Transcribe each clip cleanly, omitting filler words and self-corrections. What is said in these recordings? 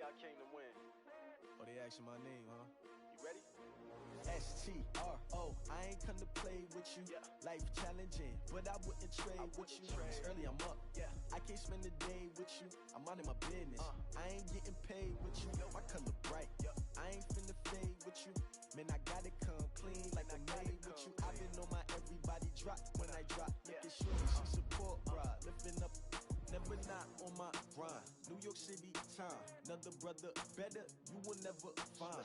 I came to win. Oh, they asking my name, huh? You ready? S-T-R-O, I ain't come to play with you. Life challenging, but I wouldn't trade with you. It's early, I'm up. I can't spend the day with you. I'm minding my business. I ain't getting paid with you. My color bright. I ain't finna fade with you. Man, I gotta come clean like I'm made with you. I've been on my everybody drop when I drop. Look at Shorty, she support, ride. Lifting up, never not on my grind. New York City time. Another brother better, you will never find.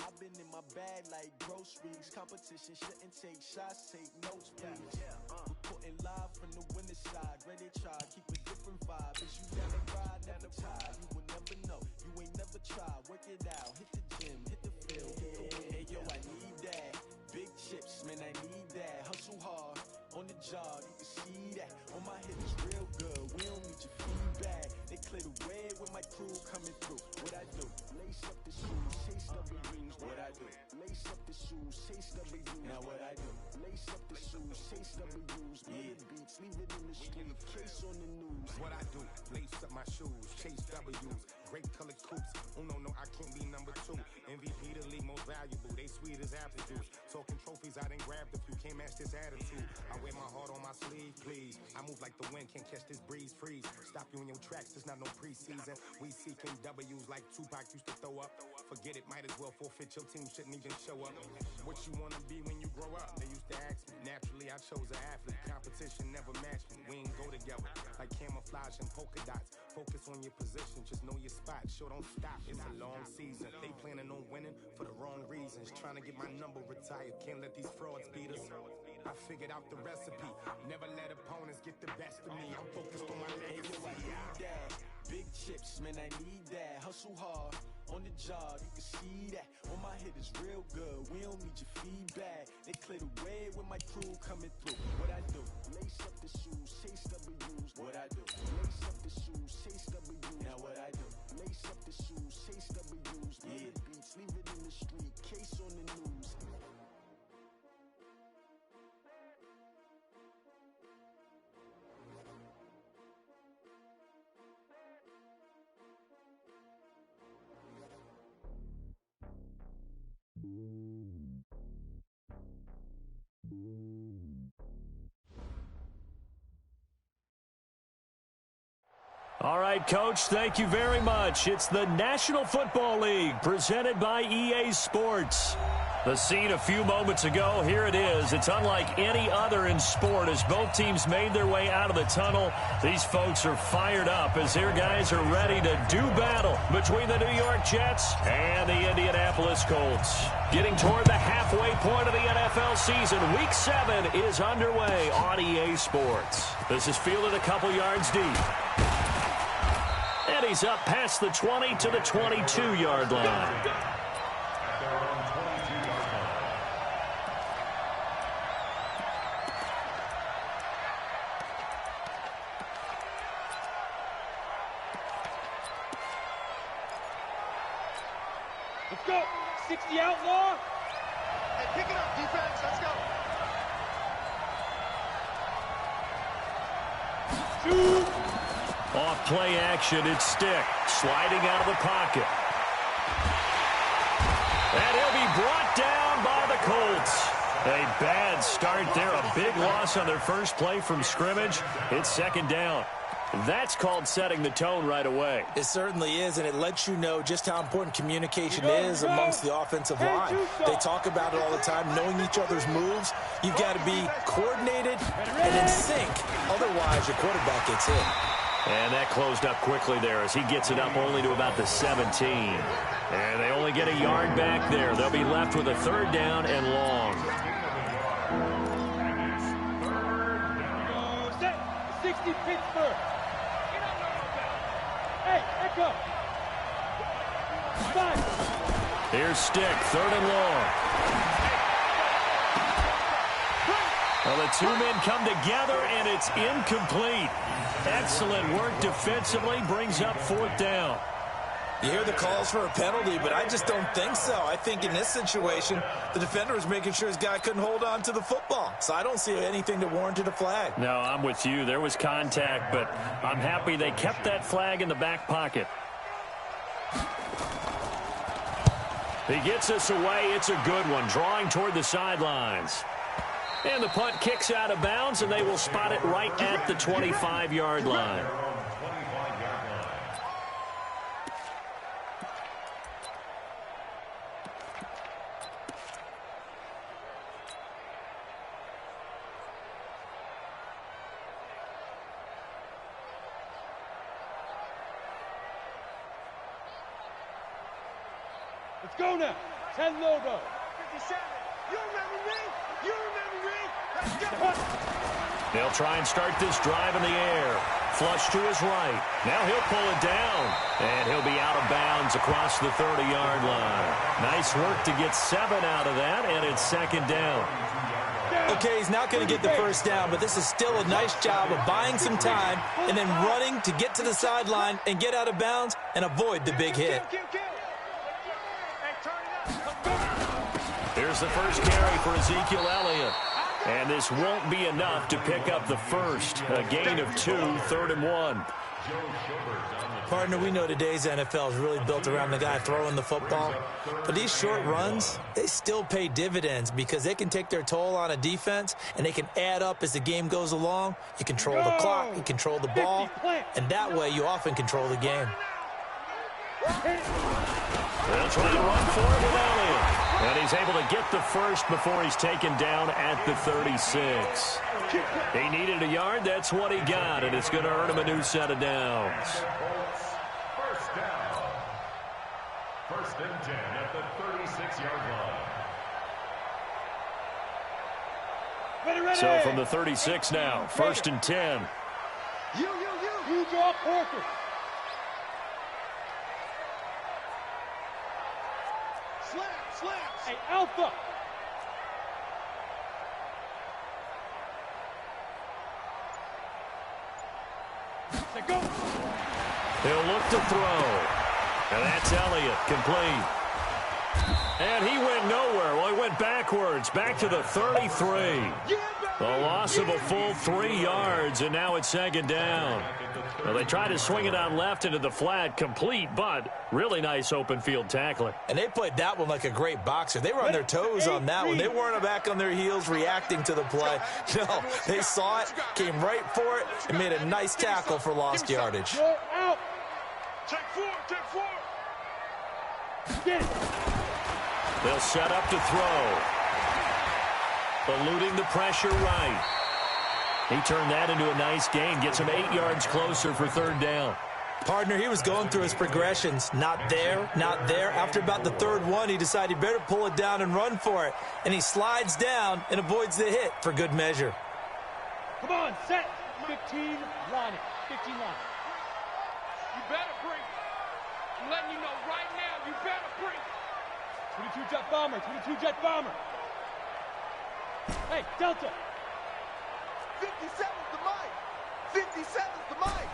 I've been in my bag like groceries. Competition shouldn't take shots, take notes, please. Reporting live from the winning side. Ready to try, keep a different vibe. Is you down the ride, never tired. You will never know, you ain't never tried. Work it out, hit the gym, hit the field, hit the win. Hey yo, I need that. Big chips, man, I need that. Hustle hard, on the job, you can see that. On my hip is real good, we don't need your feedback. They clear the way with my crew coming through. What I do? Lace up the shoes, chase W's. What I do? Lace up the shoes, chase W's. Now what I do? Lace up the shoes, chase W's. Million beats, leave it in the street, case on the news. What I do? Lace up my shoes, chase W's. Great colored coops. Oh no, I can't be number 2. MVP the league most valuable. They sweet as apple juice. Talking trophies, I done grabbed a few. Can't match this attitude. I wear my heart on my sleeve, please. I move like the wind, can't catch this breeze. Freeze. Stop you in your tracks. There's not no preseason. We seeking W's like Tupac used to throw up. Forget it, might as well forfeit. Your team shouldn't even show up. What you wanna be when you grow up? They used to ask me. Naturally, I chose an athlete. Competition never matched me. We ain't go together like camouflage and polka dots. Focus on your position, just know your spot. Sure, don't stop. It's a long season. They planning on winning for the wrong reasons. Trying to get my number retired. Can't let these frauds beat us. I figured out the recipe. Never let opponents get the best of me. I'm focused on my legacy. Big chips, man, I need that. Hustle hard, on the job, you can see that. On my hit is real good, we don't need your feedback. They clear the way with my crew coming through. What I do? Lace up the shoes, chase W's. What I do? Lace up the shoes, chase W's. Now what I do? Lace up the shoes, chase W's. Million beats, leave it in the street, case on the news. All right, Coach, thank you very much. It's the National Football League presented by EA Sports. The scene a few moments ago, here it is. It's unlike any other in sport as both teams made their way out of the tunnel. These folks are fired up as their guys are ready to do battle between the New York Jets and the Indianapolis Colts. Getting toward the halfway point of the NFL season, Week 7 is underway on EA Sports. This is fielded a couple yards deep. And he's up past the 20 to the 22-yard line. Let's go. 60 outlaw. Hey, pick it up, defense. Let's go. Shoot. Off play action, it's Stick, sliding out of the pocket. And he'll be brought down by the Colts. A bad start there, a big loss on their first play from scrimmage. It's second down. That's called setting the tone right away. It certainly is, and it lets you know just how important communication is amongst the offensive line. They talk about it all the time, knowing each other's moves. You've got to be coordinated and in sync. Otherwise, your quarterback gets hit. And that closed up quickly there as he gets it up only to about the 17. And they only get a yard back there. They'll be left with a third down and long. 60 Pittsburgh. Hey, echo. 5. Here's Stick, third and long. Well, the two men come together, and it's incomplete. Excellent work defensively, brings up fourth down. You hear the calls for a penalty, but I just don't think so. I think in this situation, the defender was making sure his guy couldn't hold on to the football. So I don't see anything that warranted a flag. No, I'm with you. There was contact, but I'm happy they kept that flag in the back pocket. He gets us away. It's a good one, drawing toward the sidelines. And the punt kicks out of bounds, and they will spot it right at the 25-yard line. Let's go now. 10 logo. 57. You remember me? You remember me? Let's go. They'll try and start this drive in the air. Flush to his right. Now he'll pull it down. And he'll be out of bounds across the 30-yard line. Nice work to get 7 out of that, and it's second down. Okay, he's not going to get the first down, but this is still a nice job of buying some time and then running to get to the sideline and get out of bounds and avoid the big hit. Here's the first carry for Ezekiel Elliott. And this won't be enough to pick up the first. A gain of 2, 3rd and 1. Partner, we know today's NFL is really built around the guy throwing the football. But these short runs, they still pay dividends because they can take their toll on a defense and they can add up as the game goes along. You control the clock, you control the ball, and that way you often control the game. They'll try to run for it with Elliott. And he's able to get the first before he's taken down at the 36. He needed a yard. That's what he got, and it's going to earn him a new set of downs. First down. 1st and 10 at the 36-yard line. So from the 36 now, 1st and 10. You draw Parker. Slap. Hey, Alpha. Say go. He'll look to throw. And that's Elliott, complete. And he went nowhere. Well, he went backwards, back to the 33. The loss of a full 3 yards, and now it's second down. Well, they tried to swing it on left into the flat, complete, but really nice open field tackling. And they played that one like a great boxer. They were on their toes on that one. They weren't back on their heels reacting to the play. No, they saw it, came right for it, and made a nice tackle for lost yardage. You're out. Take 4. Get it. They'll set up to throw. Eluding the pressure right. He turned that into a nice gain. Gets him 8 yards closer for 3rd down. Partner, he was going through his progressions. Not there, not there. After about the 3rd one, he decided he better pull it down and run for it. And he slides down and avoids the hit for good measure. Come on, set. 15 line it. 15 line. You better bring. I'm letting you know right now, you better bring. 22 jet bomber. 22 jet bomber. Hey, Delta. 57's the mic. 57's the mic.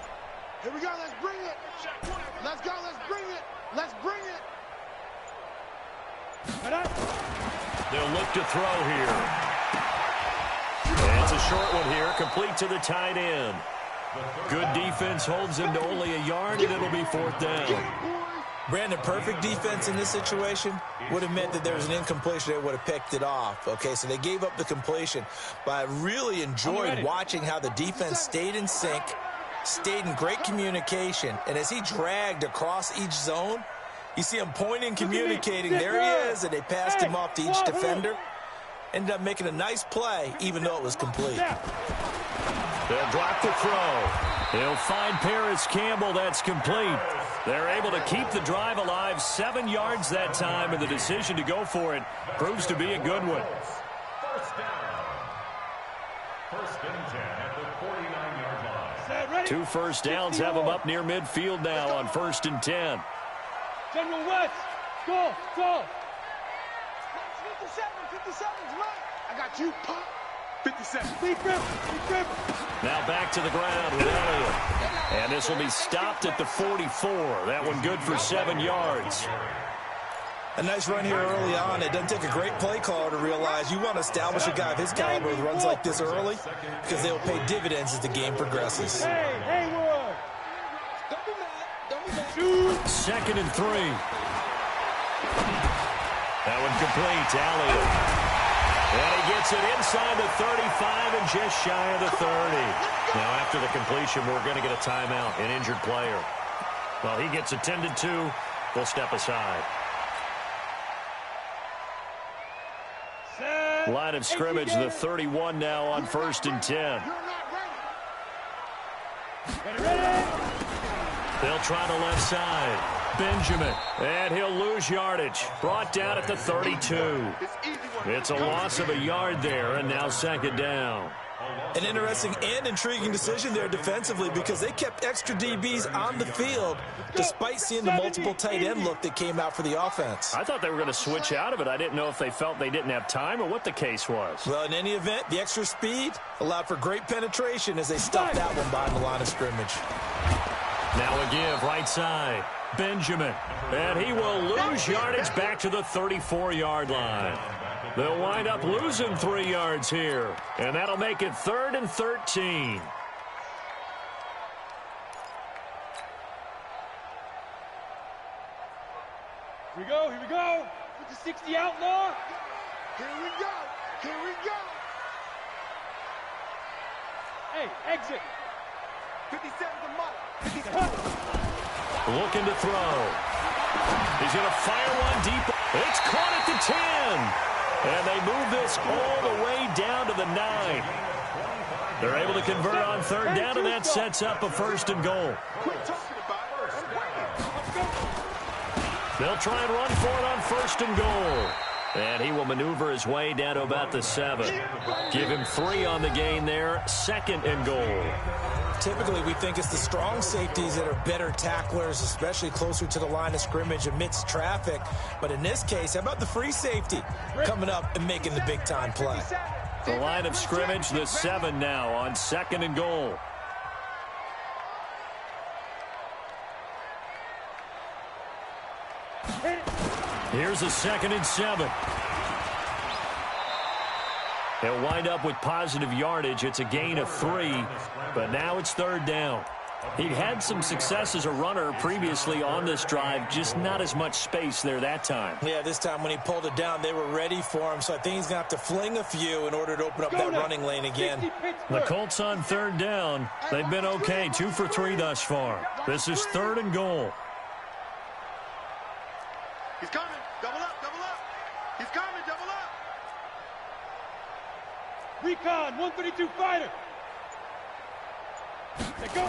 Here we go. Let's bring it. Let's go. Let's bring it. Let's bring it. They'll look to throw here. And it's a short one here, complete to the tight end. Good defense holds him to only a yard, and it'll be 4th down. Brandon, perfect defense in this situation would have meant that there was an incompletion. They would have picked it off. Okay, so they gave up the completion. But I really enjoyed watching how the defense stayed in sync, stayed in great communication. And as he dragged across each zone, you see him pointing, communicating. There he is, and they passed him off to each defender. Ended up making a nice play, even though it was complete. They'll drop the throw. He'll find Paris Campbell. That's complete. They're able to keep the drive alive, 7 yards that time, and the decision to go for it proves to be a good one. First down. 1st and 10 at the 49-yard line. 2 first downs have them up near midfield now on 1st and 10. General West. Go. 57's right. I got you, pop. 57. Deep grip. Now back to the ground with Elliott. And this will be stopped at the 44. That one good for 7 yards. A nice run here early on. It doesn't take a great play caller to realize you want to establish a guy of his caliber with runs like this early because they will pay dividends as the game progresses. Hey, Haywood. Don't be mad. Shoot. 2nd and 3. That one complete to Elliott. And he gets it inside the 35 and just shy of the 30. Now after the completion, we're going to get a timeout, an injured player. Well, he gets attended to. We'll step aside. Line of scrimmage, the 31 now on 1st and 10. They'll try the left side. Benjamin, and he'll lose yardage. Brought down at the 32. It's a loss of a yard there, and now 2nd down. An interesting and intriguing decision there defensively because they kept extra DBs on the field despite seeing the multiple tight end look that came out for the offense. I thought they were going to switch out of it. I didn't know if they felt they didn't have time or what the case was. Well, in any event, the extra speed allowed for great penetration as they stopped that one behind the line of scrimmage. Now a give, right side. Benjamin, and he will lose yardage back to the 34-yard line. They'll wind up losing 3 yards here, and that'll make it 3rd and 13. Here we go, here we go. With the 60 outlaw. Here we go. Here we go. Hey, exit. 57 to Mike. Looking to throw. He's going to fire one deep. It's caught at the 10. And they move this all the way down to the 9. They're able to convert on 3rd down, and that sets up a 1st and goal. They'll try and run for it on 1st and goal. And he will maneuver his way down to about the 7. Give him 3 on the gain there. 2nd and goal. Typically, we think it's the strong safeties that are better tacklers, especially closer to the line of scrimmage amidst traffic. But in this case, how about the free safety coming up and making the big-time play? The line of scrimmage, the 7 now on 2nd and goal. Here's a 2nd and 7. They'll wind up with positive yardage. It's a gain of 3, but now it's 3rd down. He'd had some success as a runner previously on this drive, just not as much space there that time. Yeah, this time when he pulled it down, they were ready for him, so I think he's going to have to fling a few in order to open up that running lane again. The Colts on 3rd down. They've been okay, 2 for 3 thus far. This is 3rd and goal. He's coming. Double up, double up. He's coming, double up. Recon, 132 fighter. They go.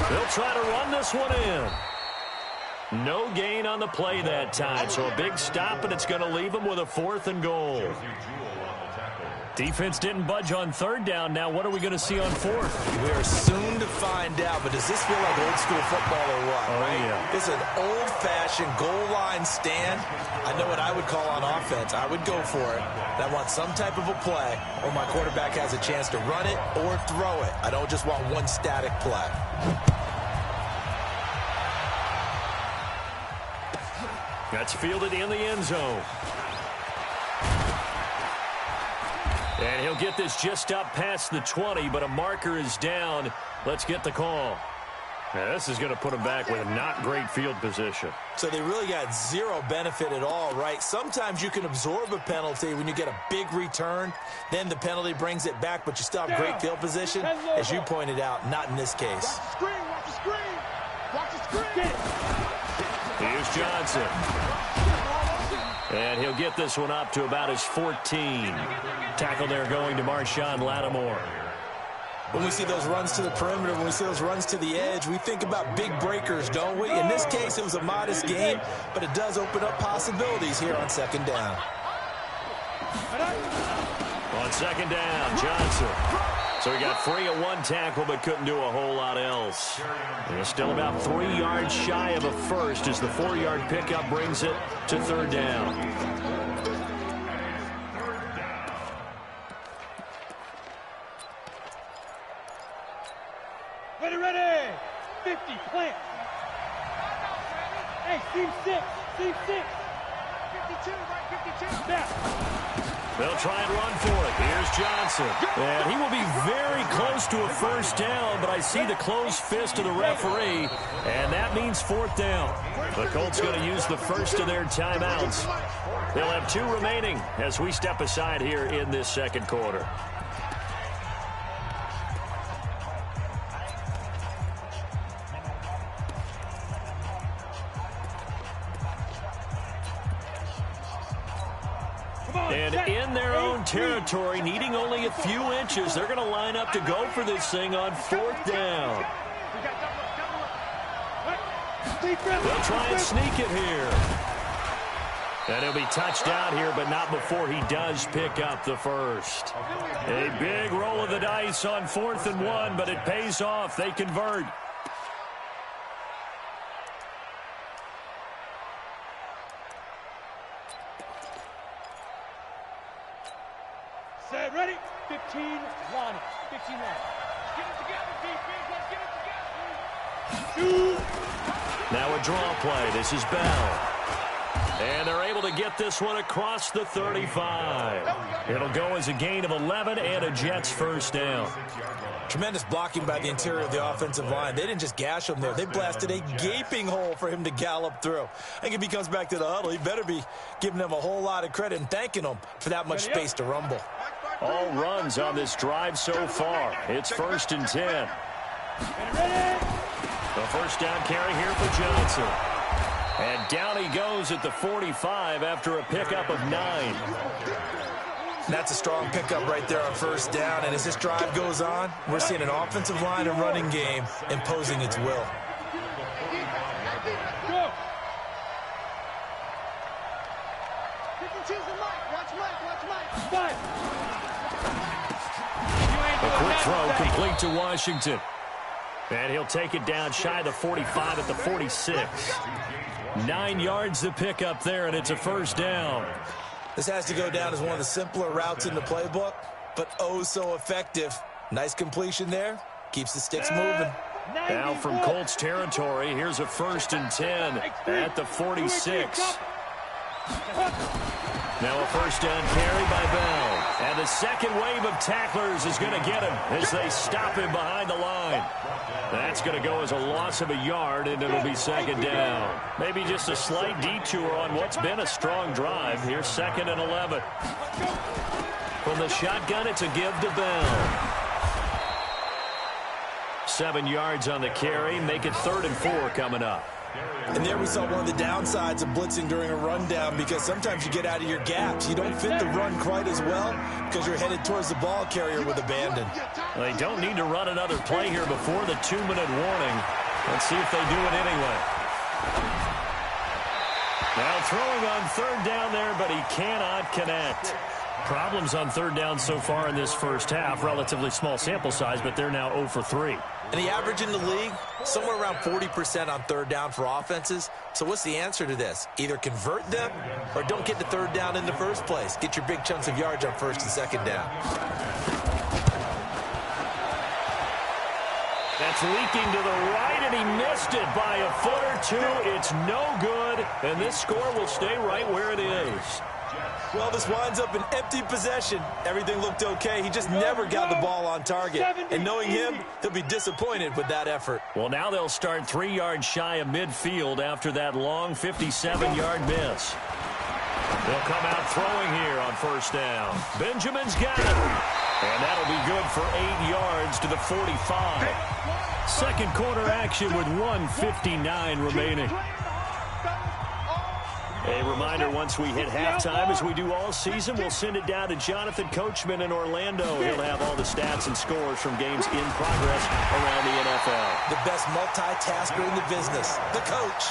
They'll try to run this one in. No gain on the play that time, so a big stop, and it's going to leave them with a 4th and goal. Defense didn't budge on 3rd down. Now what are we going to see on 4th? We are soon to find out, but does this feel like old school football or what? Oh, right? Yeah. It's an old-fashioned goal line stand. I know what I would call on offense. I would go for it. And I want some type of a play where my quarterback has a chance to run it or throw it. I don't just want one static play. That's fielded in the end zone. And he'll get this just up past the 20, but a marker is down. Let's get the call. Now, this is going to put him back with a not great field position. So they really got zero benefit at all, right? Sometimes you can absorb a penalty when you get a big return. Then the penalty brings it back, but you still have great field position. As you pointed out, not in this case. Watch the screen, watch the screen. Watch the screen. Here's Johnson. And he'll get this one up to about his 14. Tackle there going to Marshawn Lattimore. When we see those runs to the perimeter, when we see those runs to the edge, we think about big breakers, don't we? In this case, it was a modest gain, but it does open up possibilities here on 2nd down. On 2nd down, Johnson. So he got free of one tackle, but couldn't do a whole lot else. And it's still about 3 yards shy of a first as the 4-yard pickup brings it to 3rd down. Ready, 50, plant. Hey, seam 6, seam 6. 52. They'll try and run for it. Here's Johnson. And he will be very close to a first down, but I see the closed fist of the referee, and that means fourth down. The Colts going to use the first of their timeouts. They'll have 2 remaining as we step aside here in this second quarter. And in their own territory, needing only a few inches, they're going to line up to go for this thing on fourth down. They'll try and sneak it here. And he'll be touched out here, but not before he does pick up the first. A big roll of the dice on 4th and 1, but it pays off. They convert. Set, ready? 15, line. 15, line. Get it together, defense. Let's get it together. Shoot. Now a draw play. This is Bell. And they're able to get this one across the 35. It'll go as a gain of 11 and a Jets first down. Tremendous blocking by the interior of the offensive line. They didn't just gash him there. They blasted a gaping hole for him to gallop through. I think if he comes back to the huddle, he better be giving them a whole lot of credit and thanking them for that much space to rumble. All runs on this drive so far. It's 1st and 10. The first down carry here for Johnson. And down he goes at the 45 after a pickup of 9. That's a strong pickup right there on first down. And as this drive goes on, we're seeing an offensive line and running game imposing its will. A quick throw complete to Washington. And he'll take it down shy of the 45 at the 46. 9 yards to pick up there, and it's a first down. This has to go down as one of the simpler routes in the playbook, but oh so effective. Nice completion there. Keeps the sticks moving. Now from Colts territory, here's a 1st and 10 at the 46. Now a first down carry by Bell. And the second wave of tacklers is going to get him as they stop him behind the line. That's going to go as a loss of a yard, and it'll be 2nd down. Maybe just a slight detour on what's been a strong drive. Here's 2nd and 11. From the shotgun, it's a give to Bell. 7 yards on the carry. Make it 3rd and 4 coming up. And there we saw one of the downsides of blitzing during a rundown, because sometimes you get out of your gaps. You don't fit the run quite as well because you're headed towards the ball carrier with abandon. They don't need to run another play here before the 2-minute warning. Let's see if they do it anyway. Now throwing on 3rd down there, but he cannot connect. Problems on 3rd down so far in this first half. Relatively small sample size, but they're now 0 for 3. And the average in the league, somewhere around 40% on 3rd down for offenses. So what's the answer to this? Either convert them or don't get to 3rd down in the first place. Get your big chunks of yards on 1st and 2nd down. That's leaking to the right, and he missed it by a foot or 2. It's no good, and this score will stay right where it is. Well, this winds up an empty possession. Everything looked okay. He just never got the ball on target. And knowing him, he'll be disappointed with that effort. Well, now they'll start 3 yards shy of midfield after that long 57-yard miss. They'll come out throwing here on 1st down. Benjamin's got it. And that'll be good for 8 yards to the 45. Second quarter action with 1:59 remaining. A reminder, once we hit halftime, as we do all season, we'll send it down to Jonathan Coachman in Orlando. He'll have all the stats and scores from games in progress around the NFL. The best multitasker in the business, the coach.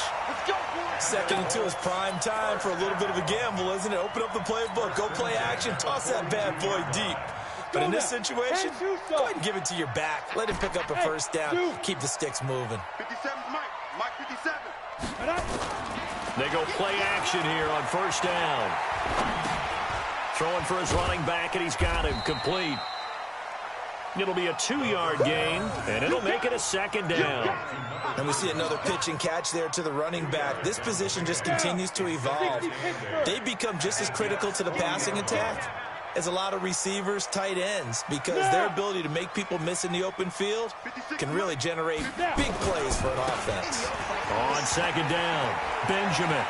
2nd and 2 is prime time for a little bit of a gamble, isn't it? Open up the playbook, go play action, toss that bad boy deep. But in this situation, go ahead and give it to your back. Let him pick up a first down. Keep the sticks moving. 57 Mike 57. They go play action here on 1st down. Throwing for his running back, and he's got him complete. It'll be a 2-yard gain, and it'll make it a second down. And we see another pitch and catch there to the running back. This position just continues to evolve. They become just as critical to the passing attack as a lot of receivers, tight ends, because their ability to make people miss in the open field can really generate big plays for an offense. On second down, Benjamin.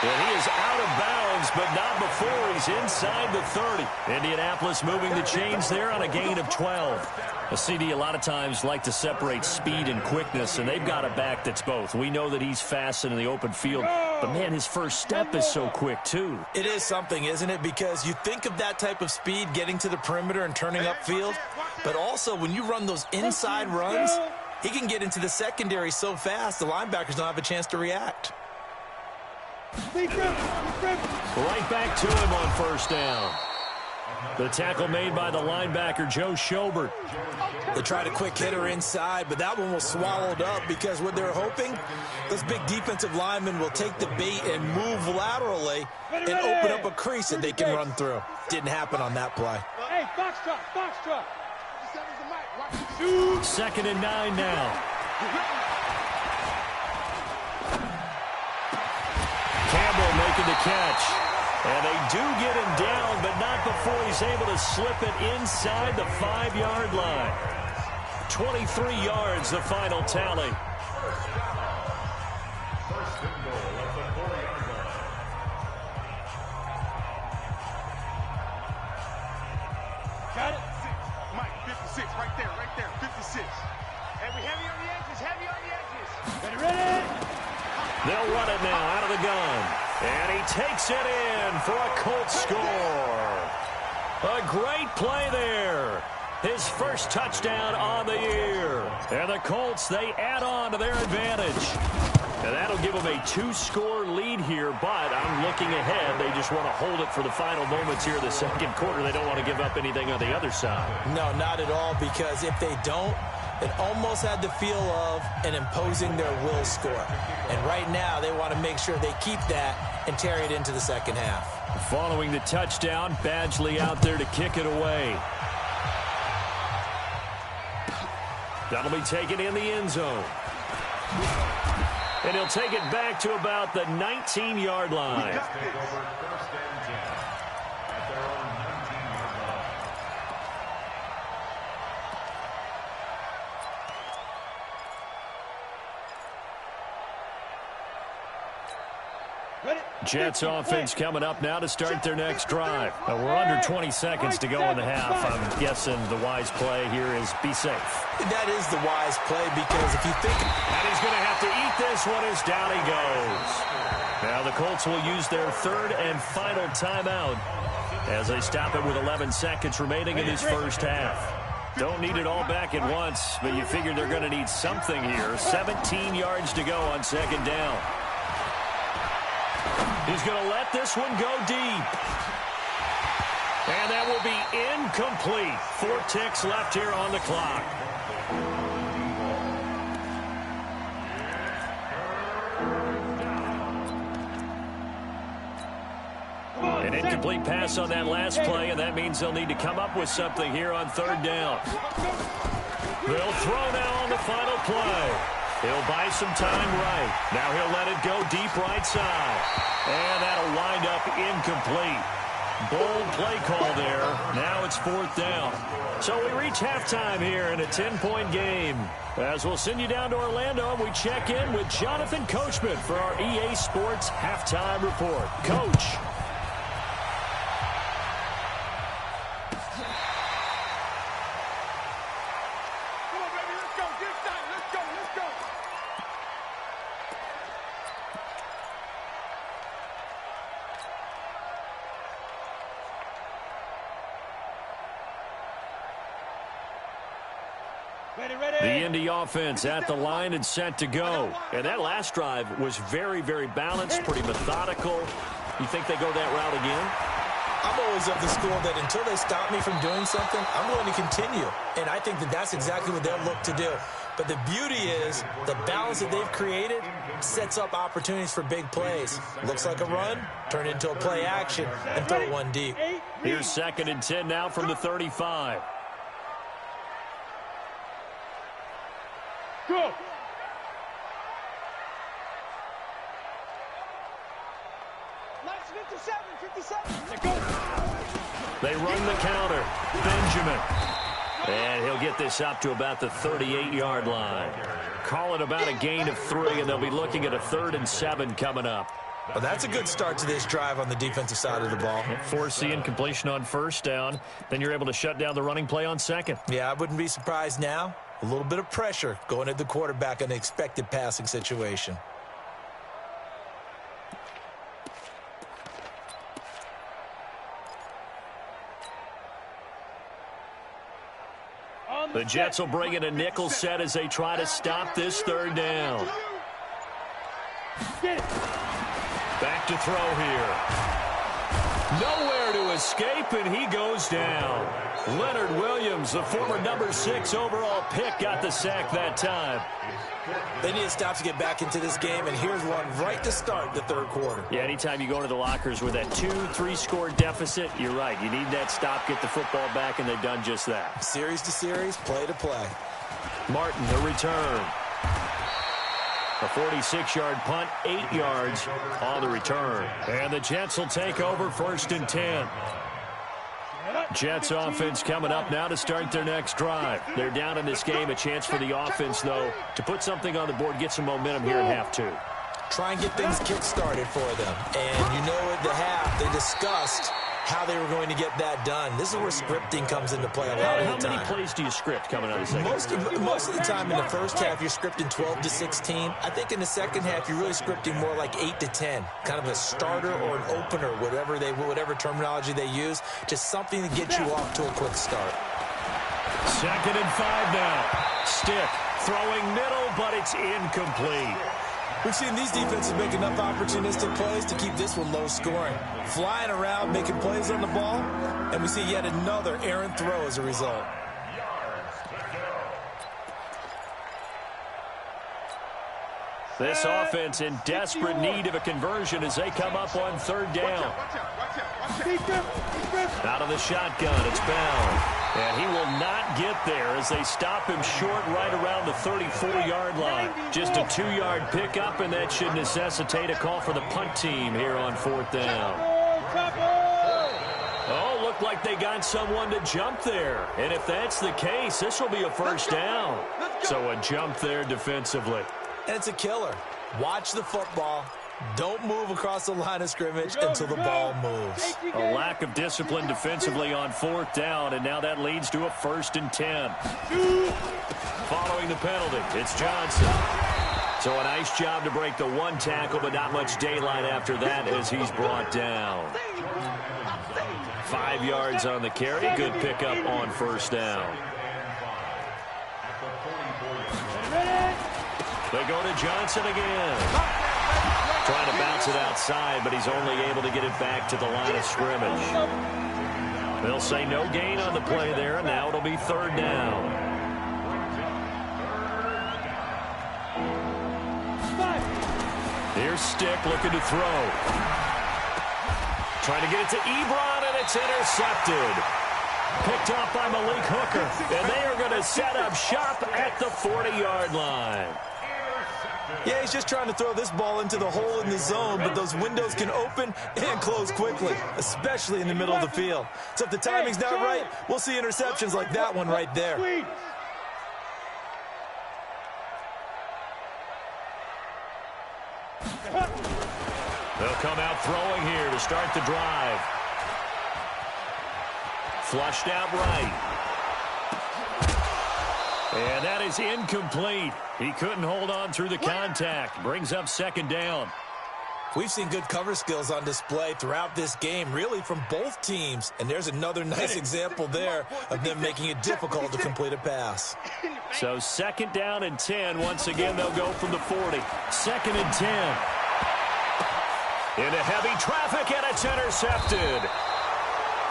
And he is out of bounds, but not before he's inside the 30. Indianapolis moving the chains there on a gain of 12. A CD a lot of times like to separate speed and quickness, and they've got a back that's both. We know that he's fast in the open field, but, man, his first step is so quick, too. It is something, isn't it? Because you think of that type of speed getting to the perimeter and turning upfield, but also when you run those inside runs, he can get into the secondary so fast the linebackers don't have a chance to react. Right back to him on first down. The tackle made by the linebacker, Joe Schobert. They tried a quick hitter inside, but that one was swallowed up because what they're hoping, those big defensive linemen will take the bait and move laterally and open up a crease that they can run through. Didn't happen on that play. Hey, box truck. 2nd and 9 now. Campbell making the catch. And they do get him down, but not before he's able to slip it inside the 5-yard line. 23 yards, the final tally. First and goal at the 4-yard line. Got it. Mike, 56, right there, 56. Heavy on the edges. Ready. They'll run it now out of the gun. And he takes it in for a Colts score. A great play there. His first touchdown on the year. And the Colts, they add on to their advantage. And that'll give them a 2-score lead here, but I'm looking ahead. They just want to hold it for the final moments here in the second quarter. They don't want to give up anything on the other side. No, not at all, because if they don't, it almost had the feel of an imposing their will score. And right now, they want to make sure they keep that and carry it into the second half. Following the touchdown, Badgley out there to kick it away. That'll be taken in the end zone. And he'll take it back to about the 19-yard line. Take over 1st and 10 at their own 19-yard line. Jets offense coming up now to start their next drive. We're under 20 seconds to go in the half. I'm guessing the wise play here is be safe. That is the wise play, because if you think... And he's going to have to eat this one as down he goes. Now the Colts will use their 3rd and final timeout as they stop it with 11 seconds remaining in this first half. Don't need it all back at once, but you figure they're going to need something here. 17 yards to go on second down. He's going to let this one go deep. And that will be incomplete. 4 ticks left here on the clock. An incomplete pass on that last play, and that means they'll need to come up with something here on 3rd down. They'll throw now on the final play. He'll buy some time right. Now he'll let it go deep right side. And that'll wind up incomplete. Bold play call there. Now it's 4th down. So we reach halftime here in a 10-point game. As we'll send you down to Orlando, and we check in with Jonathan Coachman for our EA Sports Halftime Report. Coach. The Indy offense at the line and set to go. And that last drive was very, very balanced, pretty methodical. You think they go that route again? I'm always of the school that until they stop me from doing something, I'm going to continue. And I think that that's exactly what they'll look to do. But the beauty is the balance that they've created sets up opportunities for big plays. Looks like a run, turn into a play action, and throw one deep. Here's 2nd and 10 now from the 35. Go. Nice 57. Let go. They run the counter. Benjamin. And he'll get this up to about the 38-yard line. Call it about a gain of 3, and they'll be looking at a 3rd and 7 coming up. Well, that's a good start to this drive on the defensive side of the ball. Force the incompletion on 1st down. Then you're able to shut down the running play on 2nd. Yeah, I wouldn't be surprised now. A little bit of pressure going at the quarterback in an expected passing situation. The Jets will bring in a nickel set as they try to stop this 3rd down. Back to throw here. Nowhere to escape, and he goes down. Leonard Williams, the former number 6 overall pick, got the sack that time. They need to stop to get back into this game, and here's one right to start the 3rd quarter. Yeah, anytime you go into the lockers with that 2-3 score deficit, you're right. You need that stop, get the football back, and they've done just that. Series to series, play to play. Martin, the return. A 46-yard punt, 8 yards on the return. And the Jets will take over 1st and 10. Jets offense coming up now to start their next drive. They're down in this game. A chance for the offense, though, to put something on the board, get some momentum here in half 2. Try and get things kick-started for them. And you know at the half, they discussed how they were going to get that done. This is where scripting comes into play a lot of the time. How many plays do you script coming out of the second? Most of the time in the first half, you're scripting 12 to 16. I think in the second half, you're really scripting more like 8 to 10. Kind of a starter or an opener, whatever terminology they use. Just something to get you off to a quick start. 2nd and 5 now. Stick throwing middle, but it's incomplete. We've seen these defenses make enough opportunistic plays to keep this one low scoring. Flying around, making plays on the ball, and we see yet another errant throw as a result. This offense in desperate need of a conversion as they come up on 3rd down. Out of the shotgun, it's Bell. And he will not get there as they stop him short right around the 34-yard line. Just a 2-yard pickup, and that should necessitate a call for the punt team here on 4th down. Oh, looked like they got someone to jump there. And if that's the case, this will be a 1st down. So a jump there defensively. And it's a killer. Watch the football. Don't move across the line of scrimmage until the ball moves. A lack of discipline defensively on 4th down, and now that leads to a 1st and 10. Following the penalty, it's Johnson. So a nice job to break the 1 tackle, but not much daylight after that as he's brought down. 5 yards on the carry. Good pickup on 1st down. They go to Johnson again. Trying to bounce it outside, but he's only able to get it back to the line of scrimmage. They'll say no gain on the play there, and now it'll be 3rd down. Here's Stick looking to throw. Trying to get it to Ebron, and it's intercepted. Picked off by Malik Hooker, and they are going to set up shop at the 40-yard line. Yeah, he's just trying to throw this ball into the hole in the zone, but those windows can open and close quickly, especially in the middle of the field. So if the timing's not right, we'll see interceptions like that one right there. They'll come out throwing here to start the drive. Flushed out right. And that is incomplete. He couldn't hold on through the contact. Brings up 2nd down. We've seen good cover skills on display throughout this game, really from both teams. And there's another nice example there of them making it difficult to complete a pass. So 2nd down and 10. Once again, they'll go from the 40. 2nd and 10. Into heavy traffic, and it's intercepted.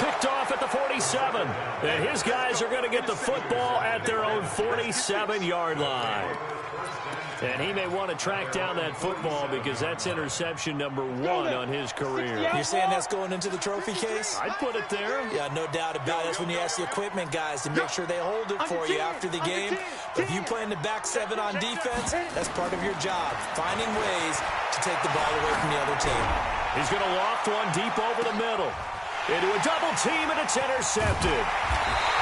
picked off at the 47. And his guys are going to get the football at their own 47-yard line. And he may want to track down that football because that's interception number 1 on his career. You're saying that's going into the trophy case? I'd put it there. Yeah, no doubt about it. That's when you ask the equipment guys to make sure they hold it for you after the game. But if you play in the back 7 on defense, that's part of your job, finding ways to take the ball away from the other team. He's going to loft one deep over the middle. Into a double team, and it's intercepted.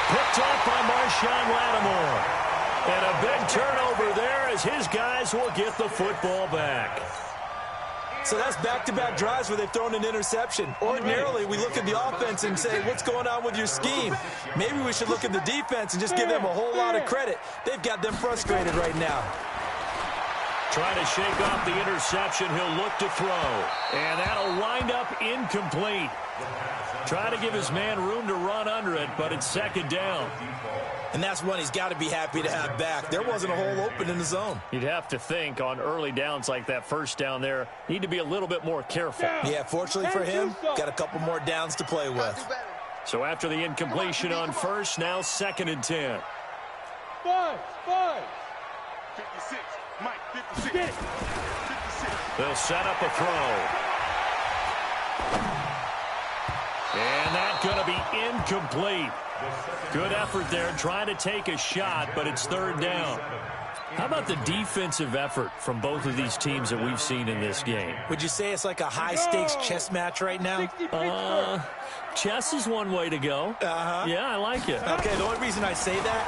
Picked off by Marshawn Lattimore. And a big turnover there as his guys will get the football back. So that's back-to-back drives where they've thrown an interception. Ordinarily, we look at the offense and say, what's going on with your scheme? Maybe we should look at the defense and just give them a whole lot of credit. They've got them frustrated right now. Trying to shake off the interception. He'll look to throw. And that'll wind up incomplete. Trying to give his man room to run under it, but it's second down. And that's one he's got to be happy to have back. There wasn't a hole open in the zone. You'd have to think on early downs like that first down there, need to be a little bit more careful. Yeah, fortunately for him, got a couple more downs to play with. So after the incompletion on first, now 2nd and 10. 5. 56. Mike, 56. 56. They'll set up a throw. And that's going to be incomplete. Good effort there, trying to take a shot, but it's 3rd down. How about the defensive effort from both of these teams that we've seen in this game? Would you say it's like a high-stakes chess match right now? Chess is one way to go. Yeah, I like it. Okay, the only reason I say that,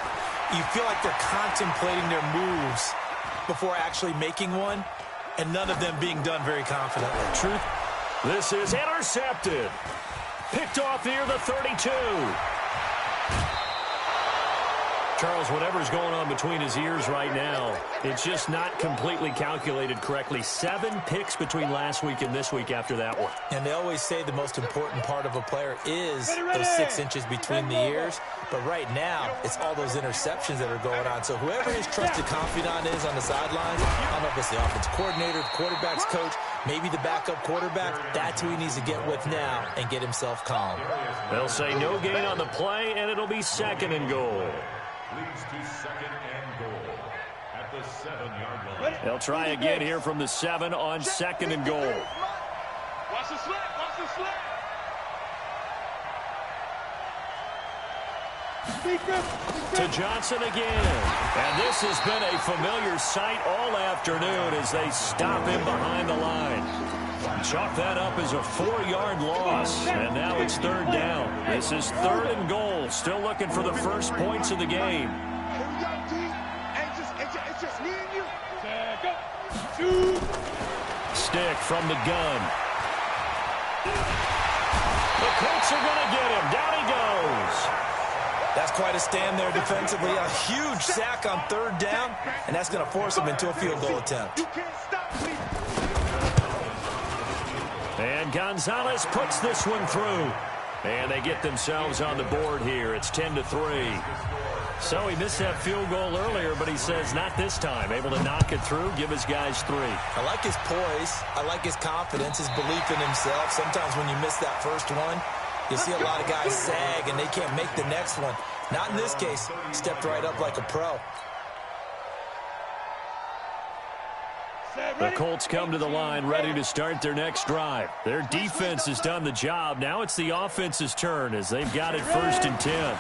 you feel like they're contemplating their moves before actually making one, and none of them being done very confidently. Truth. This is intercepted. Picked off near the 32. Charles, whatever's going on between his ears right now, it's just not completely calculated correctly. 7 picks between last week and this week after that one. And they always say the most important part of a player is those 6 inches between the ears. But right now, it's all those interceptions that are going on. So whoever his trusted confidant is on the sidelines, I don't know if it's the offensive coordinator, the quarterback's coach, maybe the backup quarterback, that's who he needs to get with now and get himself calm. They'll say no gain on the play, and it'll be 2nd and goal. Leads to 2nd and goal at the 7-yard line. They'll try again here from the 7 on 2nd and goal. Watch the slap. Watch the slap. To Johnson again. And this has been a familiar sight all afternoon as they stop him behind the line. Chalk that up as a 4-yard loss, and now it's 3rd down. This is 3rd and goal, still looking for the first points of the game. Here we go, D. It's just me and you. Shoot. Stick from the gun. The Colts are going to get him. Down he goes. That's quite a stand there defensively. A huge sack on 3rd down, and that's going to force him into a field goal attempt. You can't stop me. And Gonzalez puts this one through. And they get themselves on the board here. It's 10-3. So he missed that field goal earlier, but he says not this time. Able to knock it through, give his guys 3. I like his poise. I like his confidence, his belief in himself. Sometimes when you miss that first one, you see a lot of guys sag and they can't make the next one. Not in this case. Stepped right up like a pro. The Colts come to the line ready to start their next drive. Their defense has done the job. Now it's the offense's turn as they've got it 1st and 10.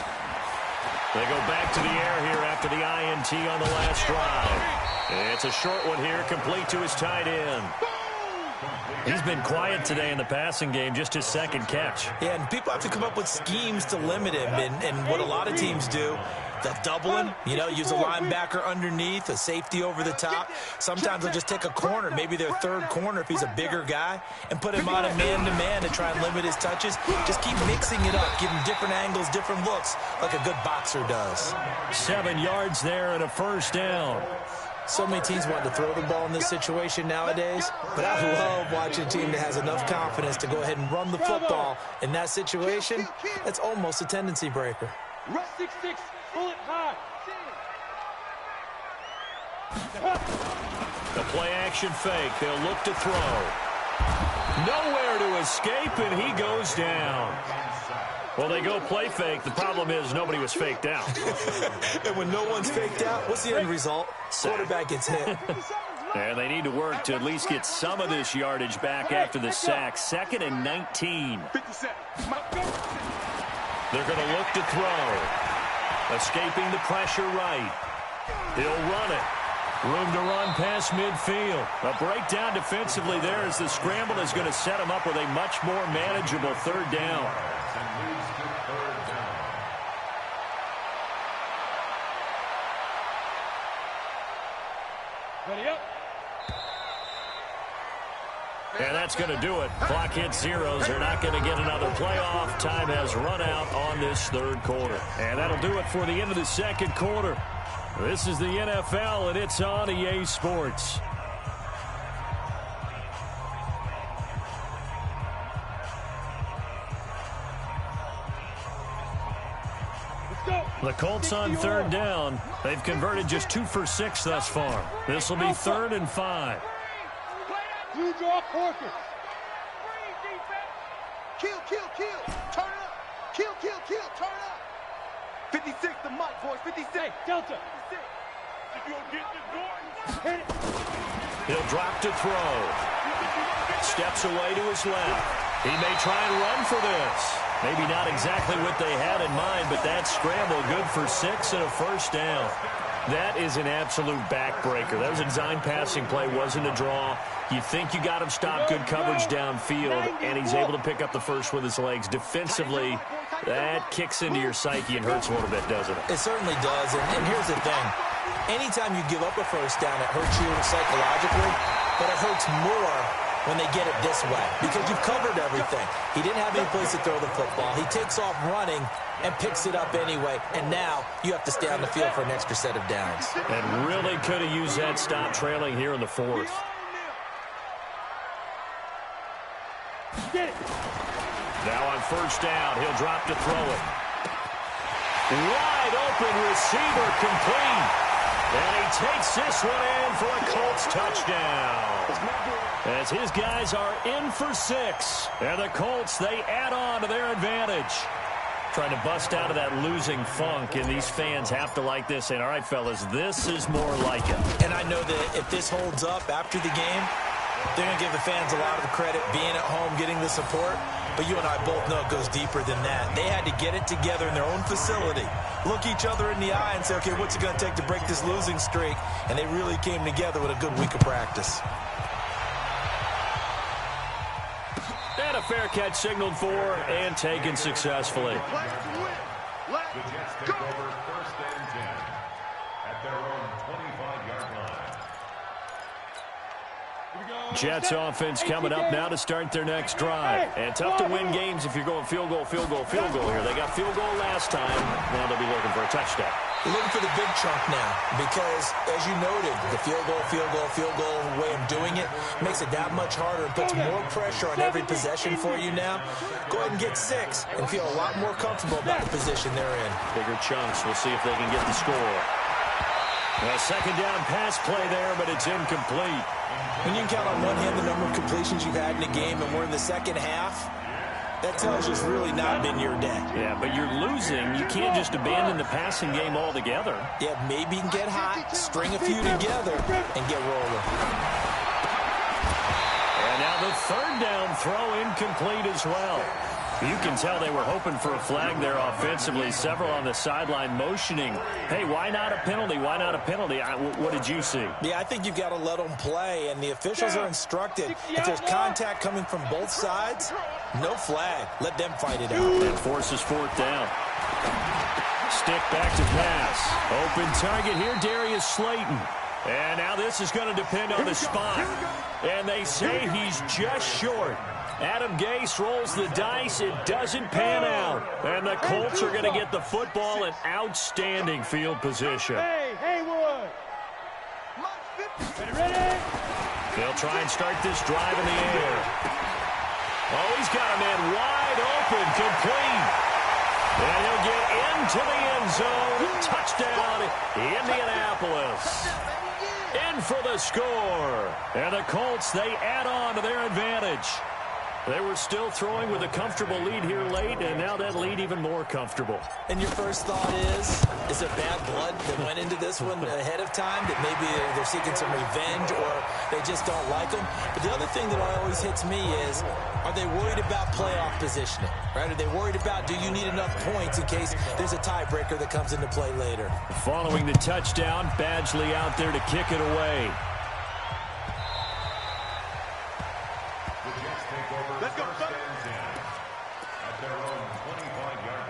They go back to the air here after the INT on the last drive. It's a short one here, complete to his tight end. He's been quiet today in the passing game, just his 2nd catch. Yeah, and people have to come up with schemes to limit him. And what a lot of teams do, they'll double him, use a linebacker underneath, a safety over the top. Sometimes they'll just take a corner, maybe their 3rd corner if he's a bigger guy, and put him on a man-to-man to try and limit his touches. Just keep mixing it up, give him different angles, different looks, like a good boxer does. 7 yards there and a 1st down. So many teams want to throw the ball in this situation nowadays, but I love watching a team that has enough confidence to go ahead and run the football in that situation. That's almost a tendency breaker. Rush 6-6. Pull it high. The play-action fake. They'll look to throw. Nowhere to escape, and he goes down. Well, they go play fake. The problem is nobody was faked out. And when no one's faked out, what's the end result? Quarterback gets hit. And they need to work to at least get some of this yardage back after the sack. 2nd and 19. They're going to look to throw. Escaping the pressure right. He'll run it. Room to run past midfield. A breakdown defensively there as the scramble is going to set him up with a much more manageable 3rd down. Ready up. And that's going to do it. Clock hits zeros. They're not going to get another playoff. Time has run out on this 3rd quarter. And that'll do it for the end of the 2nd quarter. This is the NFL, and it's on EA Sports. The Colts on 3rd down. They've converted just 2 for 6 thus far. This will be 3rd and 5. You draw quarters. Kill, kill, kill. Turn it up. Kill, kill, kill. Turn it up. 56 the mic, boys. 56. Hey, Delta. 56. If you don't get the door, Hit it. He'll drop to throw. Steps away to his left. He may try and run for this. Maybe not exactly what they had in mind, but that scramble good for 6 and a 1st down. That is an absolute backbreaker. That was a design passing play, wasn't a draw. You think you got him stopped, good coverage downfield, and he's able to pick up the first with his legs. Defensively, that kicks into your psyche and hurts a little bit, doesn't it? It certainly does, and here's the thing. Anytime you give up a 1st down, it hurts you psychologically, but it hurts more when they get it this way because you've covered everything. He didn't have any place to throw the football. He takes off running and picks it up anyway, and now you have to stay on the field for an extra set of downs. And really could have used that stop trailing here in the 4th. Get it. Now on 1st down, he'll drop to throw it. Wide open receiver complete. And he takes this one in for a Colts touchdown. As his guys are in for 6. And the Colts, they add on to their advantage. Trying to bust out of that losing funk, and these fans have to like this. And all right, fellas, this is more like it. And I know that if this holds up after the game, they're going to give the fans a lot of credit being at home, getting the support. But you and I both know it goes deeper than that. They had to get it together in their own facility, look each other in the eye and say, okay, what's it going to take to break this losing streak? And they really came together with a good week of practice. And a fair catch signaled for and taken successfully. The Jets take over 1st and 10 at their own 25-yard line. Jets offense coming up now to start their next drive. And tough to win games if you're going field goal, field goal, field goal here. They got field goal last time. Now they'll be looking for a touchdown. They're looking for the big chunk now because, as you noted, the field goal way of doing it makes it that much harder and puts more pressure on every possession for you now. Go ahead and get 6 and feel a lot more comfortable about the position they're in. Bigger chunks. We'll see if they can get the score. A 2nd down pass play there, but it's incomplete. When you can count on one hand the number of completions you've had in a game and we're in the 2nd half, that tells you it's really not been your day. Yeah, but you're losing. You can't just abandon the passing game altogether. Yeah, maybe you can get hot, string a few together, and get rolling. And now the 3rd down throw incomplete as well. You can tell they were hoping for a flag there offensively. Several on the sideline motioning, hey, why not a penalty? Why not a penalty? What did you see? Yeah, I think you've got to let them play, and the officials are instructed. If there's contact coming from both sides, no flag. Let them fight it out. And forces 4th down. Stick back to pass. Open target here, Darius Slayton. And now this is going to depend on the spot. And they say he's just short. Adam Gase rolls the dice. It doesn't pan out. And the Colts are going to get the football in outstanding field position. Hey, Haywood. Ready? They'll try and start this drive in the air. Oh, he's got a man wide open, complete. And he'll get into the end zone. Touchdown, Indianapolis. In for the score. And the Colts, they add on to their advantage. They were still throwing with a comfortable lead here late, and now that lead even more comfortable. And your first thought is there bad blood that went into this one ahead of time, that maybe they're seeking some revenge or they just don't like them? But the other thing that always hits me is, are they worried about playoff positioning, right? Are they worried about, do you need enough points in case there's a tiebreaker that comes into play later? Following the touchdown, Badgley out there to kick it away. Let's go, son. At their own 25-yard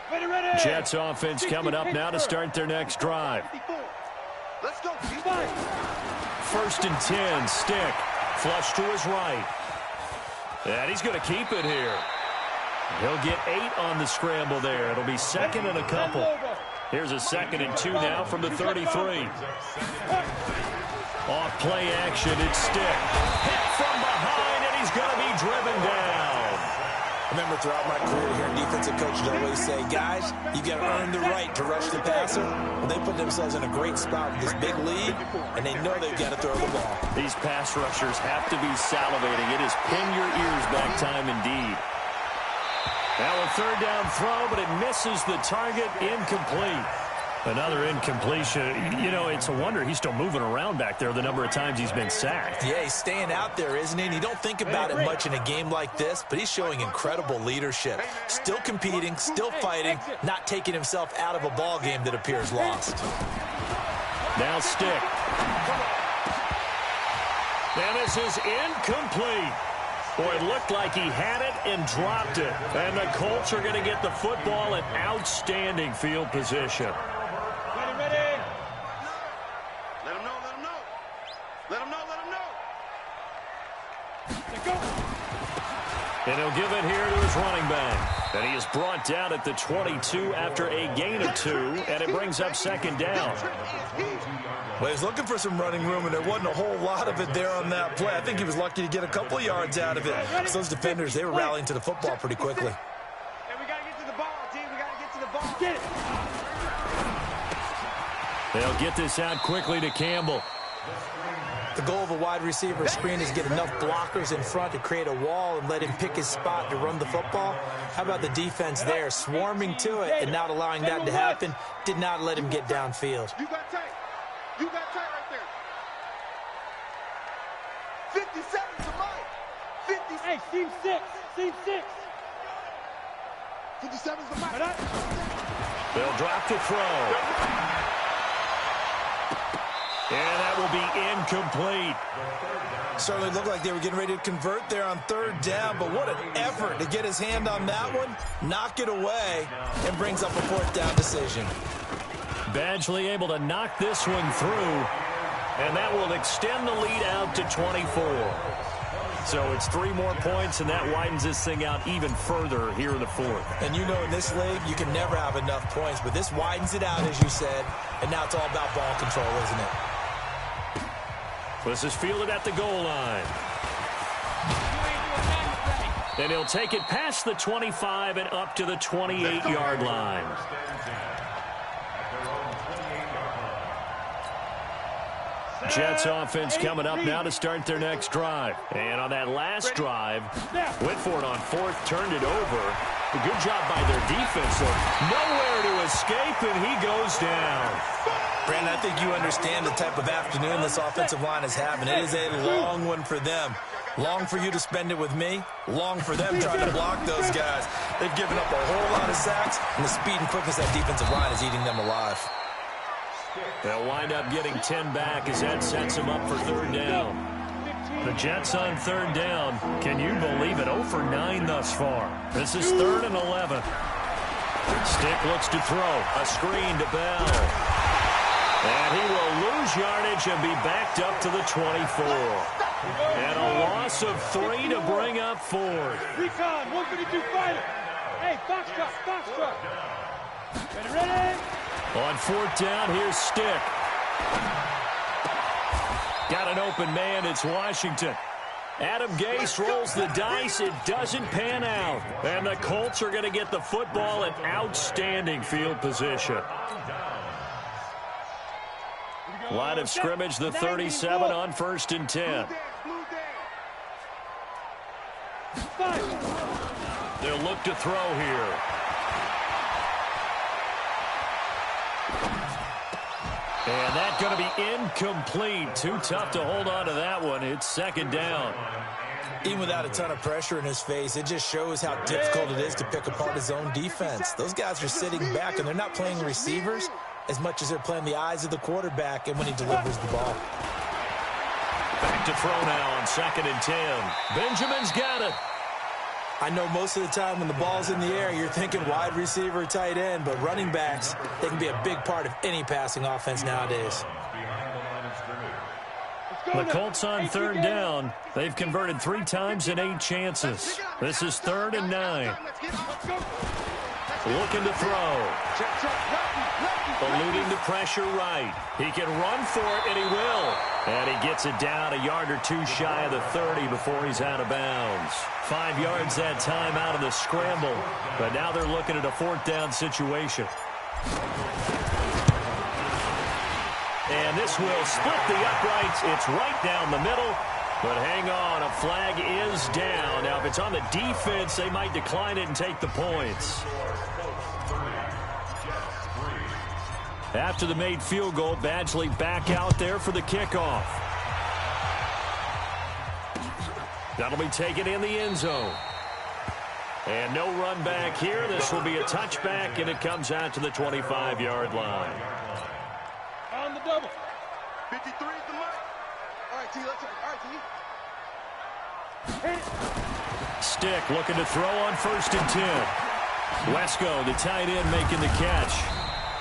line. Ready. Jets offense coming up now to start their next drive. Let's go. First and 10, Stick. Flush to his right. And he's going to keep it here. He'll get 8 on the scramble there. It'll be second and a couple. Here's a 2nd and 2 now from the 33. Off play action, it's Stick. Hit from behind, and he's going to be driven down. I remember throughout my career here, defensive coaches always say, guys, you got to earn the right to rush the passer. Well, they put themselves in a great spot with this big lead, and they know they've got to throw the ball. These pass rushers have to be salivating. It is pin your ears back time indeed. Now a 3rd down throw, but it misses the target, incomplete. Another incompletion. You know, it's a wonder he's still moving around back there the number of times he's been sacked. Yeah, he's staying out there, isn't he? And you don't think about it much in a game like this, but he's showing incredible leadership. Still competing, still fighting, not taking himself out of a ball game that appears lost. Now Stick. And this is incomplete. Boy, it looked like he had it and dropped it. And the Colts are going to get the football in outstanding field position. Ready. Let him know. Let him know. Let's go. And he'll give it here to his running back. And he is brought down at the 22 after a gain of 2, and it brings up 2nd down. Well, he's looking for some running room, and there wasn't a whole lot of it there on that play. I think he was lucky to get a couple of yards out of it. So those defenders, they were rallying to the football pretty quickly. Hey, we got to get to the ball, team. We got to get to the ball. Get it. They'll get this out quickly to Campbell. The goal of a wide receiver screen is get enough blockers in front to create a wall and let him pick his spot to run the football. How about the defense there, swarming to it and not allowing that to happen? Did not let him get downfield. You got tight. You got tight right there. 57's the mic. 50. Hey, team 6. Team 6. 57's the mic. They'll drop the throw. And that will be incomplete. Certainly looked like they were getting ready to convert there on 3rd down, but what an effort to get his hand on that one, knock it away, and brings up a 4th down decision. Badgley able to knock this one through, and that will extend the lead out to 24. So it's 3 more points, and that widens this thing out even further here in the 4th. And you know in this league, you can never have enough points, but this widens it out, as you said, and now it's all about ball control, isn't it? This is fielded at the goal line. And he'll take it past the 25 and up to the 28-yard line. Jets offense coming up now to start their next drive. And on that last drive, went for it on 4th, turned it over. A good job by their defense. So nowhere to escape, and he goes down. Brandon, I think you understand the type of afternoon this offensive line is having. It is a long one for them. Long for you to spend it with me. Long for them trying to block those guys. They've given up a whole lot of sacks, and the speed and quickness of that defensive line is eating them alive. They'll wind up getting 10 back as that sets them up for 3rd down. The Jets on 3rd down. Can you believe it? 0 for 9 thus far. This is 3rd and 11. Stick looks to throw. A screen to Bell. And he will lose yardage and be backed up to the 24. And a loss of 3 to bring up 4th. Recon, 152 fighter. Hey, Foxtrot. Ready? On 4th down, here's Stick. Got an open man, it's Washington. Adam Gase rolls the dice, it doesn't pan out. And the Colts are going to get the football in outstanding field position. Line of scrimmage, the 37 on 1st and 10. They'll look to throw here. And that's going to be incomplete. Too tough to hold on to that one. It's second down. Even without a ton of pressure in his face, it just shows how difficult it is to pick apart his own defense. Those guys are sitting back, and they're not playing receivers as much as they're playing the eyes of the quarterback and when he delivers the ball. Back to throw now on 2nd and 10. Benjamin's got it. I know most of the time when the ball's in the air, you're thinking wide receiver, tight end, but running backs, they can be a big part of any passing offense nowadays. The Colts on 3rd down. They've converted 3 times in 8 chances. This is 3rd and 9. Looking to throw. Alluding to pressure right. He can run for it, and he will. And he gets it down a yard or 2 shy of the 30 before he's out of bounds. 5 yards that time out of the scramble. But now they're looking at a 4th down situation. And this will split the uprights. It's right down the middle. But hang on, a flag is down. Now, if it's on the defense, they might decline it and take the points. After the made field goal, Badgley back out there for the kickoff. That'll be taken in the end zone. And no run back here. This will be a touchback, and it comes out to the 25-yard line. On the double. 53 is the mark. All right, T, let's go. All right, T. Stick looking to throw on 1st and 10. Wesco, the tight end, making the catch.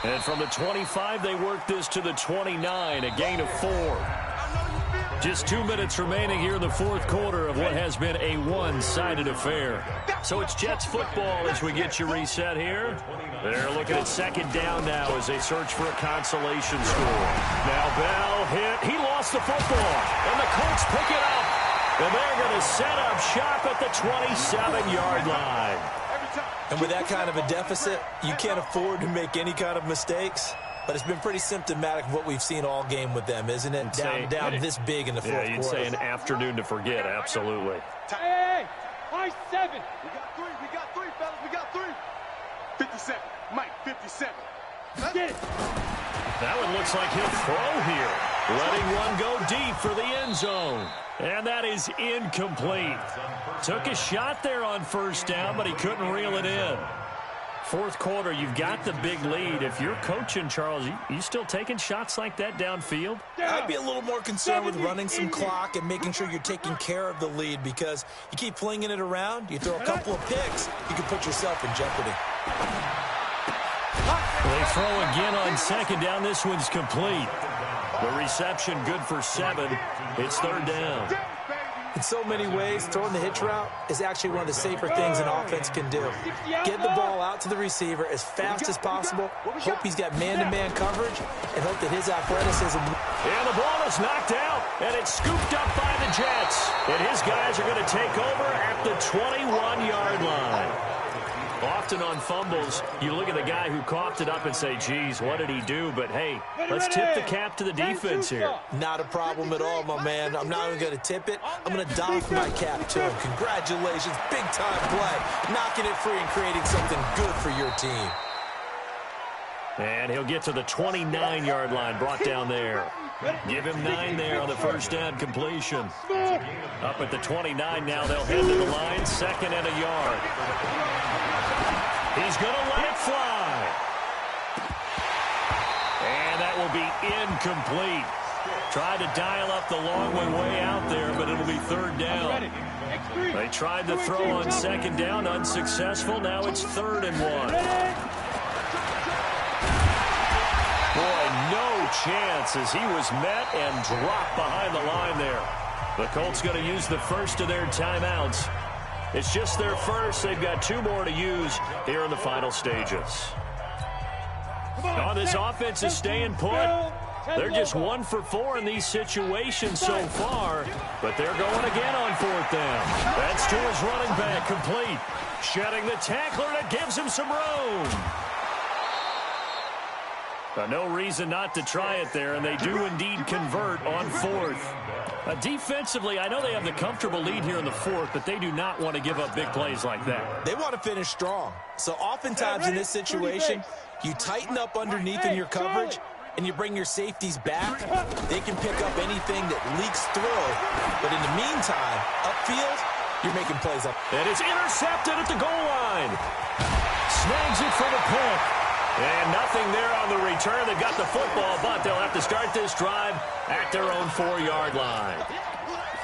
And from the 25, they work this to the 29, a gain of 4. Just 2 minutes remaining here in the 4th quarter of what has been a one-sided affair. So it's Jets football as we get you reset here. They're looking at 2nd down now as they search for a consolation score. Now Bell hit. He lost the football. And the Colts pick it up. And they're going to set up shop at the 27-yard line. And with that kind of a deficit, you can't afford to make any kind of mistakes. But it's been pretty symptomatic of what we've seen all game with them, isn't it? Down this big in the 4th quarter. Yeah, you'd say an afternoon to forget, absolutely. Hey, high 7. We got 3, fellas, we got 3. 57, Mike, 57. Get it. That one looks like he'll throw here. Letting one go deep for the end zone. And that is incomplete. Took a shot there on 1st down, but he couldn't reel it in. 4th quarter, you've got the big lead. If you're coaching, Charles, you still taking shots like that downfield? I'd be a little more concerned with running some clock and making sure you're taking care of the lead, because you keep flinging it around, you throw a couple of picks, you can put yourself in jeopardy. They throw again on 2nd down. This one's complete. The reception good for 7. It's 3rd down. In so many ways, throwing the hitch route is actually one of the safer things an offense can do. Get the ball out to the receiver as fast as possible, hope he's got man-to-man coverage, and hope that his athleticism... And the ball is knocked out, and it's scooped up by the Jets. And his guys are going to take over at the 21-yard line. Often on fumbles, you look at the guy who coughed it up and say, geez, what did he do? But, hey, let's tip the cap to the defense here. Not a problem at all, my man. I'm not even going to tip it. I'm going to doff my cap to him. Congratulations. Big-time play. Knocking it free and creating something good for your team. And he'll get to the 29-yard line, brought down there. Give him 9 there on the 1st down completion. Up at the 29 now, they'll head to the line, 2nd and a yard. He's going to let it fly. And that will be incomplete. Tried to dial up the long way out there, but it'll be 3rd down. They tried to throw on 2nd down, unsuccessful. Now it's 3rd and 1. Boy, no chance as he was met and dropped behind the line there. The Colts going to use the first of their timeouts. It's just their first. They've got 2 more to use here in the final stages. Oh, this offense is staying put. They're just 1 for 4 in these situations so far, but they're going again on 4th down. That's to his running back, complete. Shedding the tackler, and it gives him some room. No reason not to try it there, and they do indeed convert on fourth. Defensively, I know they have the comfortable lead here in the fourth, but they do not want to give up big plays like that. They want to finish strong. So oftentimes in this situation, you tighten up underneath in your coverage, and you bring your safeties back. They can pick up anything that leaks through. But in the meantime, upfield, you're making plays up. And it's intercepted at the goal line. Snags it for the pick. And nothing there on the return. They've got the football, but they'll have to start this drive at their own 4-yard line.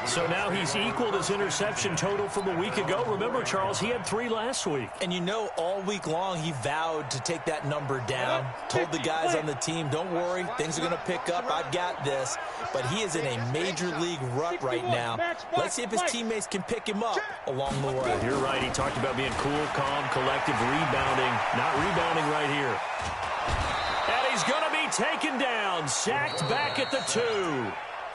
So now he's equaled his interception total from a week ago. Remember, Charles, he had 3 last week. And you know, all week long he vowed to take that number down. Told the guys on the team, don't worry, things are going to pick up. I've got this. But he is in a major league rut right now. Let's see if his teammates can pick him up along the way. You're right. He talked about being cool, calm, collective, rebounding. Not rebounding right here. And he's going to be taken down. Sacked back at the 2.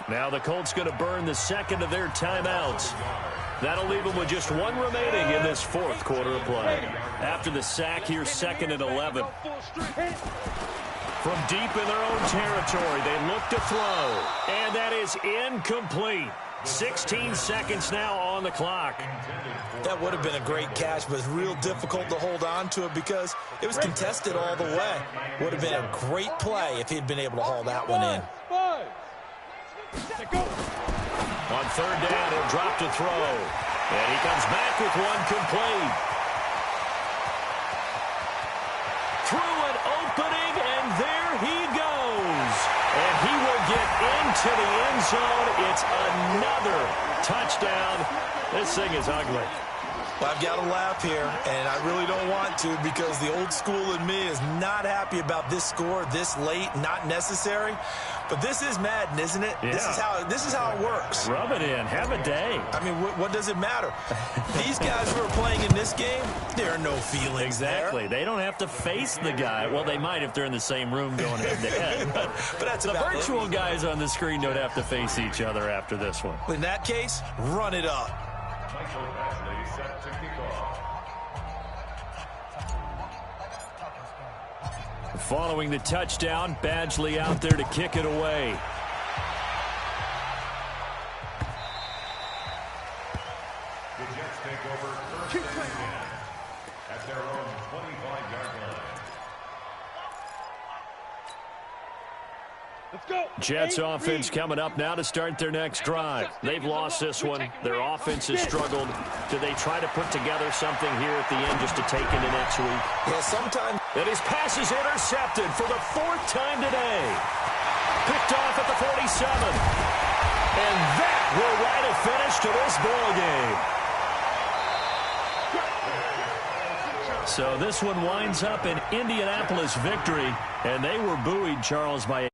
Now the Colts going to burn the second of their timeouts. That'll leave them with just 1 remaining in this fourth quarter of play. After the sack, here's 2nd and 11. From deep in their own territory, they look to throw. And that is incomplete. 16 seconds now on the clock. That would have been a great catch, but it's real difficult to hold on to it because it was contested all the way. Would have been a great play if he'd been able to haul that one in. On 3rd down, he'll drop to throw. And he comes back with one complete. Through an opening, and there he goes. And he will get into the end zone. It's another touchdown. This thing is ugly. Well, I've got to laugh here, and I really don't want to because the old school in me is not happy about this score this late, not necessary. But this is Madden, isn't it? Yeah. This is how it works. Rub it in. Have a day. I mean, what does it matter? These guys who are playing in this game, there are no feelings Exactly. there. They don't have to face the guy. Well, they might if they're in the same room going head-to-head. But that's the virtual guys on the screen don't have to face each other after this one. In that case, run it up. Michael Badgley set to kick off. Following the touchdown, Badgley out there to kick it away. The Jets take over 1st and 10 at their own 25-yard line. Let's go. Jets offense coming up now to start their next drive. They've lost this one. Their offense has struggled. Do they try to put together something here at the end just to take into next week? Yeah, sometimes. And his pass is intercepted for the 4th time today. Picked off at the 47. And that will write a finish to this ball game. So this one winds up an Indianapolis victory, and they were buoyed, Charles, by